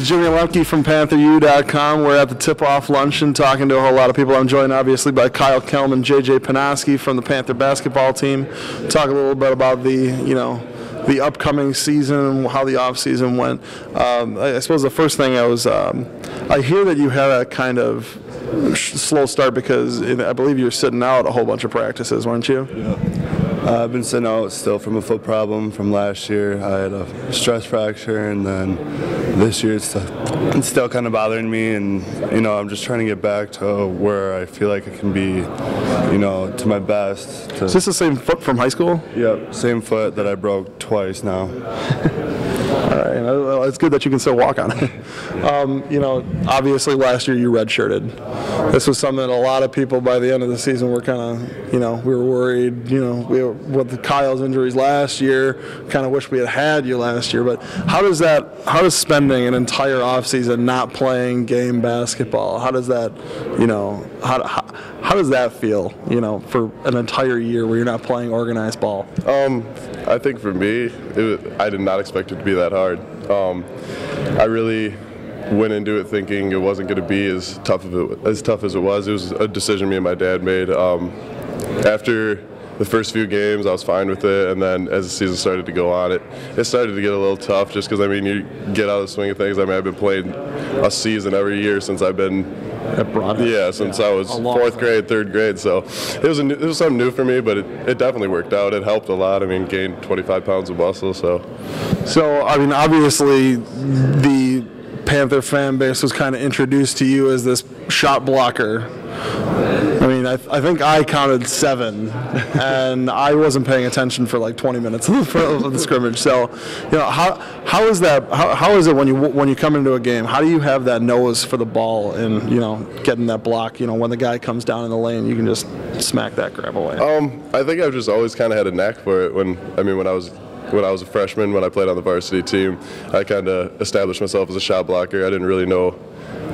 is Jimmy Lemke from PantherU.com. We're at the tip-off luncheon talking to a whole lot of people. I'm joined obviously by Kyle Kelm and JJ Panoske from the Panther basketball team. Talk a little bit about the upcoming season, how the off-season went. I suppose the first thing I hear that you had a kind of slow start because I believe you were sitting out a whole bunch of practices, weren't you? Yeah. I've been sitting out still from a foot problem from last year. I had a stress fracture, and then this year it's still kind of bothering me. And I'm just trying to get back to where I feel like I can be, to my best. Is this the same foot from high school? Yep, same foot that I broke twice now. All right, well, it's good that you can still walk on it. Obviously last year you redshirted. This was something that a lot of people by the end of the season were kind of, we were worried, with Kyle's injuries last year, kind of wish we had you last year. But how does spending an entire offseason not playing game basketball, how does that, how does that feel, for an entire year where you're not playing organized ball? I think for me, I did not expect it to be that hard. I really went into it thinking it wasn't going to be as tough as it was. It was a decision me and my dad made. After the first few games, I was fine with it, and then as the season started to go on, it started to get a little tough. Just because you get out of the swing of things. I've been playing a season every year since I've been. Since I was fourth grade, third grade, so it was something new for me, but it definitely worked out. It helped a lot. Gained 25 pounds of muscle, so obviously the Panther fan base was kind of introduced to you as this shot blocker. I think I counted 7, and I wasn't paying attention for like 20 minutes of the scrimmage. So, how is that? How is it when you come into a game? How do you have that nose for the ball and getting that block? When the guy comes down in the lane, you can just smack that grab away. I think I've just always kind of had a knack for it. When I was a freshman, when I played on the varsity team, I kind of established myself as a shot blocker. I didn't really know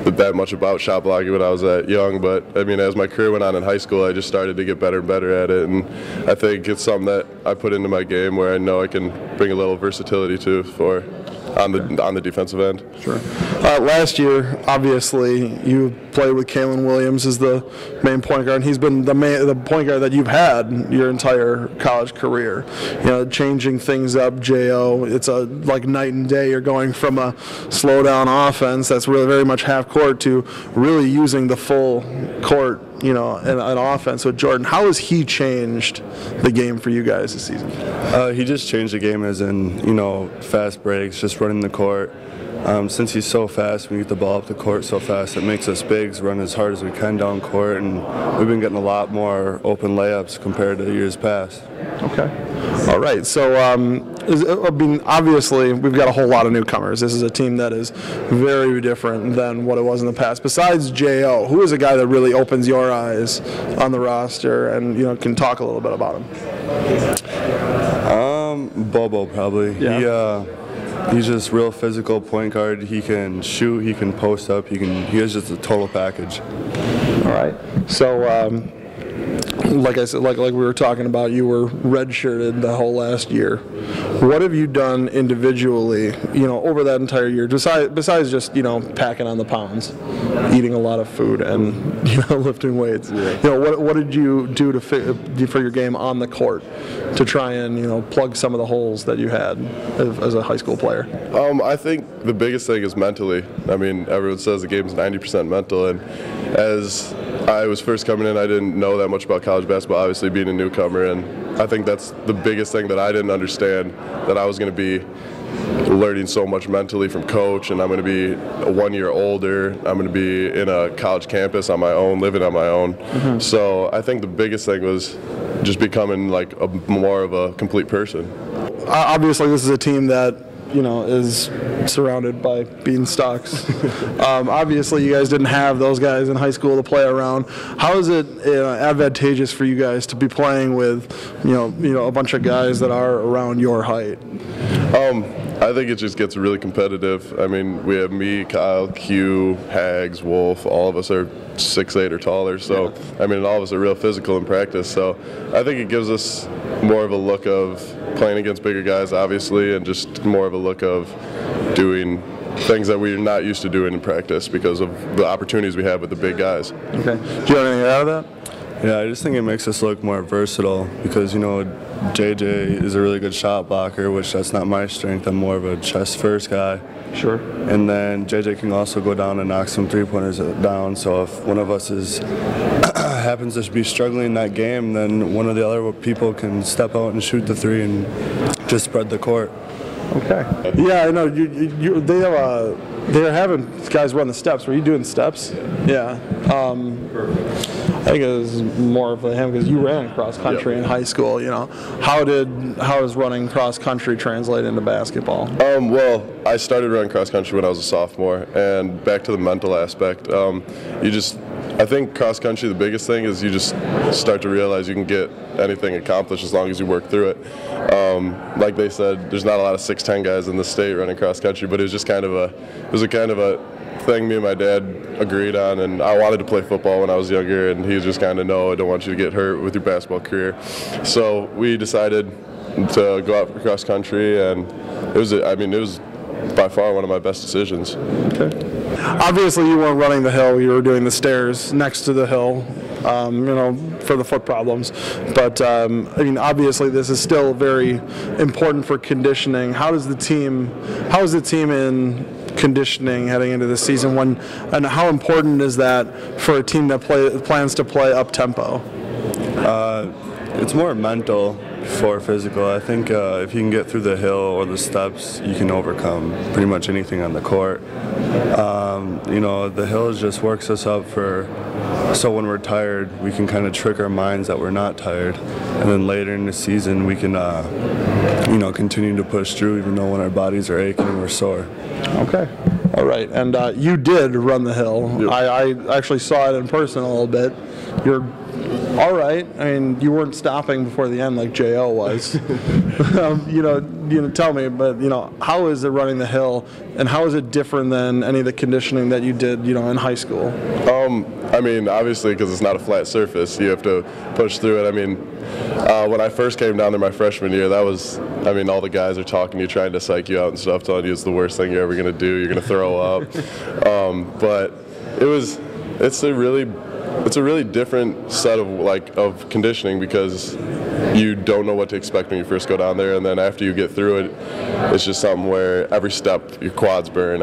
that much about shot blocking when I was that young, but as my career went on in high school, I just started to get better and better at it, and I think it's something that I put into my game where I know I can bring a little versatility to on the defensive end. Sure. Last year, obviously, you played with Kelm Williams as the main point guard, and he's been the point guard that you've had your entire college career. Changing things up, J.O., it's like night and day. You're going from a slow-down offense that's really very much half-court to really using the full court, in an offense with Jordan. How has he changed the game for you guys this season? He just changed the game as in, fast breaks, just running the court. Since he's so fast, we get the ball up the court so fast, it makes us bigs run as hard as we can down court, and we've been getting a lot more open layups compared to years past. Okay. All right. So, obviously, we've got a whole lot of newcomers. This is a team that is very different than what it was in the past. Besides J.O., who is a guy that really opens your eyes on the roster and, can talk a little bit about him? Bobo, probably. Yeah. He's just real physical point guard. He can shoot, he can post up, he has just a total package. All right. So, like I said, like we were talking about, you were redshirted the whole last year. What have you done individually, over that entire year, besides just, packing on the pounds, eating a lot of food, and, lifting weights? Yeah. What did you do for your game on the court to try and, plug some of the holes that you had as a high school player? I think the biggest thing is mentally. Everyone says the game's 90% mental, and as I was first coming in, I didn't know that much about college basketball, obviously being a newcomer, and I think that's the biggest thing that I didn't understand, that I was going to be learning so much mentally from coach, and I'm going to be 1 year older. I'm going to be in a college campus on my own, living on my own. Mm-hmm. So I think the biggest thing was just becoming like more of a complete person. Obviously, this is a team that is surrounded by beanstalks. Obviously, you guys didn't have those guys in high school to play around. How is it advantageous for you guys to be playing with, a bunch of guys that are around your height? I think it just gets really competitive. We have me, Kyle, Q, Hags, Wolf. All of us are 6'8" or taller. So, all of us are real physical in practice. So, I think it gives us more of a look of playing against bigger guys, obviously, and just more of a look of doing things that we're not used to doing in practice because of the opportunities we have with the big guys. Okay. Do you have anything out of that? Yeah, I just think it makes us look more versatile because, you know, JJ is a really good shot blocker, which that's not my strength. I'm more of a chest first guy. Sure. And then JJ can also go down and knock some three-pointers down. So if one of us happens to be struggling in that game, then one of the other people can step out and shoot the three and just spread the court. Okay. Yeah, I know. They're having guys run the steps. Were you doing steps? Yeah. I think it was more of him because you ran cross country in high school. You know, how does running cross country translate into basketball? Well, I started running cross country when I was a sophomore, and back to the mental aspect. I think cross country, the biggest thing is you just start to realize you can get anything accomplished as long as you work through it. Like they said, there's not a lot of 6'10" guys in the state running cross country, but it was just kind of a thing me and my dad agreed on, and I wanted to play football when I was younger, and he was just kind of, no, I don't want you to get hurt with your basketball career. So we decided to go out for cross country, and it was by far one of my best decisions. Okay. Obviously, you weren't running the hill; you were doing the stairs next to the hill. You know, for the foot problems. But I mean, obviously, this is still very important for conditioning. How is the team in conditioning heading into the season? And how important is that for a team that plans to play up tempo? It's more mental before physical. I think if you can get through the hill or the steps, you can overcome pretty much anything on the court. You know, the hill just works us up so when we're tired, we can kind of trick our minds that we're not tired, and then later in the season we can, you know, continue to push through even though when our bodies are aching and we're sore. Okay. All right. And you did run the hill. Yep. I actually saw it in person a little bit. You're all right. I mean, you weren't stopping before the end like J.O. was. You know, tell me, but, you know, how is it running the hill, and how is it different than any of the conditioning that you did, you know, in high school? I mean, obviously, because it's not a flat surface, you have to push through it. I mean, when I first came down there my freshman year, I mean, all the guys are talking to you, trying to psych you out and stuff, telling you it's the worst thing you're ever going to do, you're going to throw up. But it's a really different set of conditioning because you don't know what to expect when you first go down there, and then after you get through it, it's just something where every step your quads burn.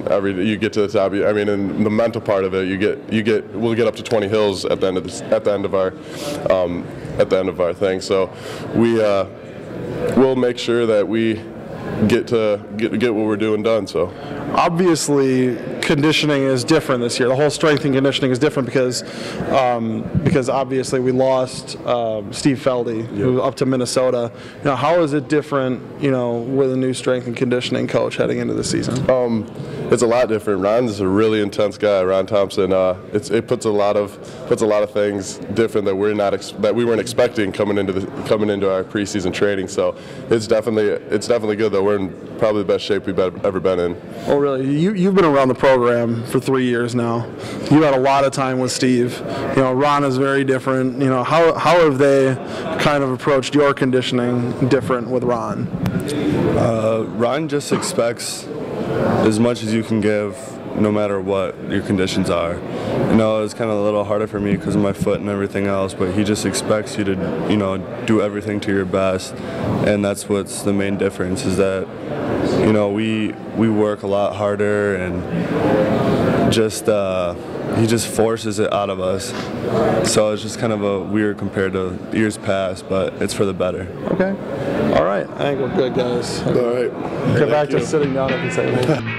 You get to the top. I mean, in the mental part of it, we'll get up to 20 hills at the end of our thing. So we'll make sure that we get what we're doing done. So obviously conditioning is different this year. The whole strength and conditioning is different because obviously we lost Steve Feldy, who was up to Minnesota. You know, how is it different, you know, with a new strength and conditioning coach heading into the season? It's a lot different. Ron's a really intense guy. Ron Thompson. It puts a lot of things different that we weren't expecting coming into our preseason training. So it's definitely good though. We're in probably the best shape we've ever been in. Oh, really? You've been around the program for 3 years now. You had a lot of time with Steve. You know, Ron is very different. You know, how have they kind of approached your conditioning different with Ron? Ron just expects as much as you can give, no matter what your conditions are. You know, it's kind of a little harder for me because of my foot and everything else, but he just expects you to, you know, do everything to your best, and that's what's the main difference is that, you know, we work a lot harder, and he just forces it out of us. So it's just kind of a weird compared to years past, but it's for the better. Okay. All right. I think we're good, guys. All right. Get back to sitting down if you say anything.